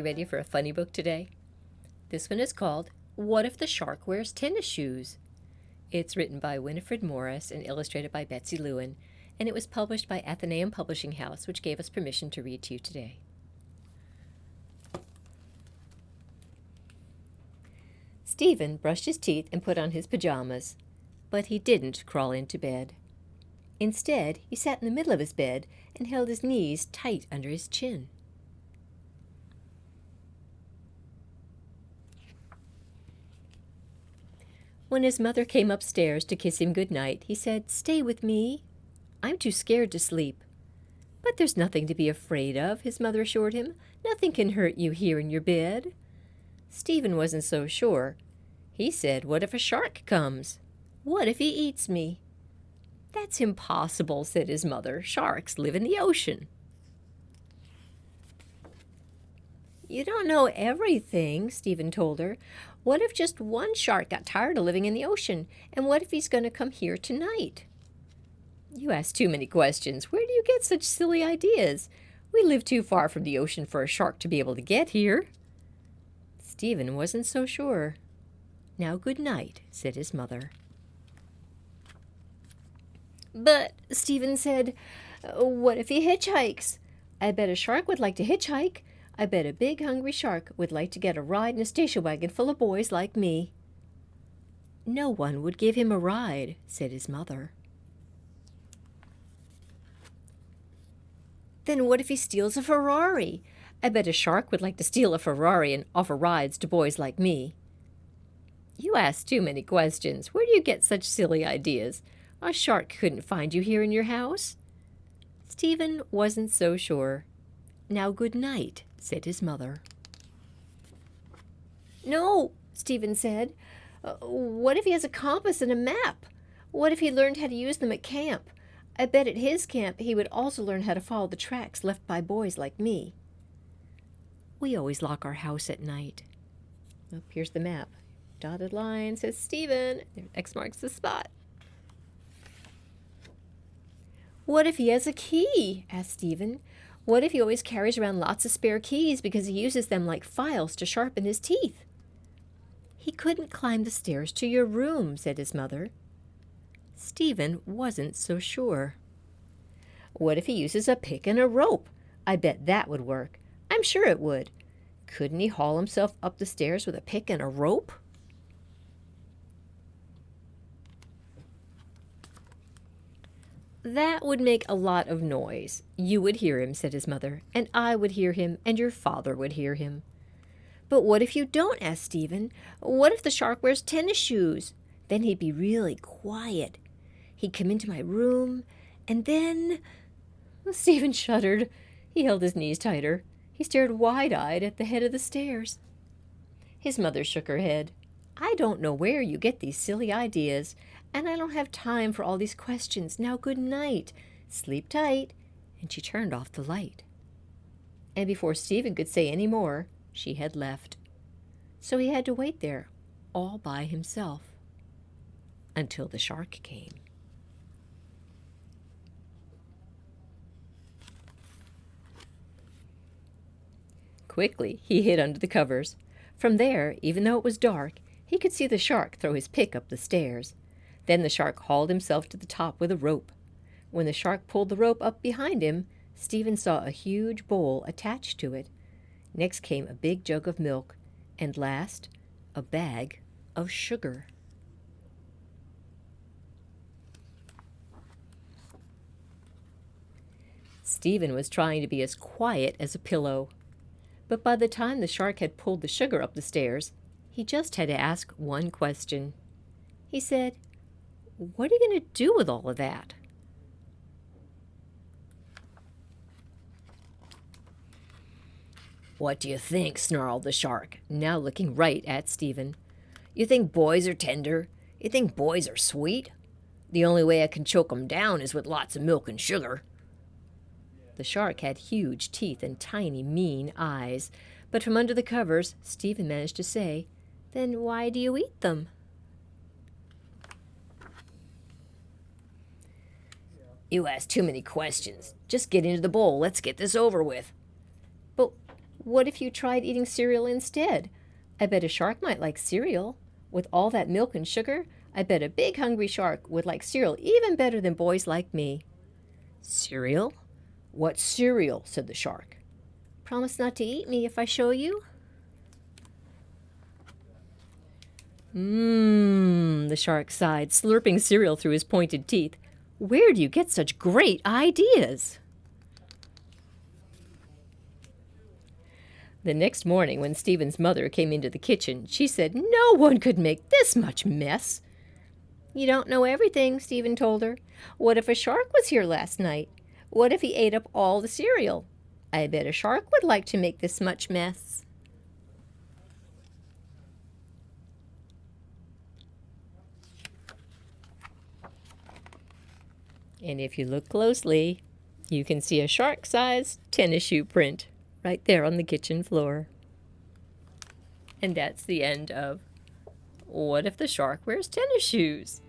you ready for a funny book today? This one is called What If the Shark Wears Tennis Shoes? It's written by Winifred Morris and illustrated by Betsy Lewin, and it was published by Atheneum Publishing House, which gave us permission to read to you today. Stephen brushed his teeth and put on his pajamas, but he didn't crawl into bed. Instead, he sat in the middle of his bed and held his knees tight under his chin. When his mother came upstairs to kiss him goodnight, he said, "Stay with me. I'm too scared to sleep." "But there's nothing to be afraid of," his mother assured him. "Nothing can hurt you here in your bed." Stephen wasn't so sure. He said, "What if a shark comes? What if he eats me?" "That's impossible," said his mother. "Sharks live in the ocean." "You don't know everything," Stephen told her. "What if just one shark got tired of living in the ocean? And what if he's going to come here tonight?" "You ask too many questions. Where do you get such silly ideas? We live too far from the ocean for a shark to be able to get here." Stephen wasn't so sure. "Now, good night," said his mother. "But," Stephen said, "what if he hitchhikes? I bet a shark would like to hitchhike. I bet a big hungry shark would like to get a ride in a station wagon full of boys like me." "No one would give him a ride," said his mother. "Then what if he steals a Ferrari? I bet a shark would like to steal a Ferrari and offer rides to boys like me." "You ask too many questions. Where do you get such silly ideas? A shark couldn't find you here in your house." Stephen wasn't so sure. "Now, good night," said his mother. "No," Stephen said. "What if he has a compass and a map? What if he learned how to use them at camp? I bet at his camp he would also learn how to follow the tracks left by boys like me." "We always lock our house at night." Oh, here's the map. Dotted line says Stephen. X marks the spot. "What if he has a key?" asked Stephen. "What if he always carries around lots of spare keys because he uses them like files to sharpen his teeth?" "He couldn't climb the stairs to your room," said his mother. Stephen wasn't so sure. "What if he uses a pick and a rope? I bet that would work. I'm sure it would. Couldn't he haul himself up the stairs with a pick and a rope?" "That would make a lot of noise. You would hear him," said his mother, "and I would hear him, and your father would hear him." "But what if you don't?" asked Stephen. "What if the shark wears tennis shoes? Then he'd be really quiet. He'd come into my room, and then—" Stephen shuddered. He held his knees tighter. He stared wide-eyed at the head of the stairs. His mother shook her head. "I don't know where you get these silly ideas, and I don't have time for all these questions. Now, good night. Sleep tight." And she turned off the light. And before Stephen could say any more, she had left. So he had to wait there, all by himself, until the shark came. Quickly, he hid under the covers. From there, even though it was dark, he could see the shark throw his pick up the stairs. Then the shark hauled himself to the top with a rope. When the shark pulled the rope up behind him, Stephen saw a huge bowl attached to it. Next came a big jug of milk, and last, a bag of sugar. Stephen was trying to be as quiet as a pillow. But by the time the shark had pulled the sugar up the stairs, he just had to ask one question. He said, "What are you going to do with all of that?" "What do you think?" snarled the shark, now looking right at Stephen. "You think boys are tender? You think boys are sweet? The only way I can choke 'em down is with lots of milk and sugar." The shark had huge teeth and tiny, mean eyes, but from under the covers, Stephen managed to say, "Then why do you eat them?" "You ask too many questions. Just get into the bowl. Let's get this over with." "But What if you tried eating cereal instead? I bet a shark might like cereal. With all that milk and sugar, I bet a big hungry shark would like cereal even better than boys like me." "Cereal? What cereal?" said the shark. "Promise not to eat me if I show you." The shark sighed, slurping cereal through his pointed teeth. "Where do you get such great ideas?" The next morning, when Stephen's mother came into the kitchen, she said no one could make this much mess. "You don't know everything," Stephen told her. "What if a shark was here last night? What if he ate up all the cereal? I bet a shark would like to make this much mess." And if you look closely, you can see a shark-sized tennis shoe print right there on the kitchen floor. And that's the end of What If the Shark Wears Tennis Shoes?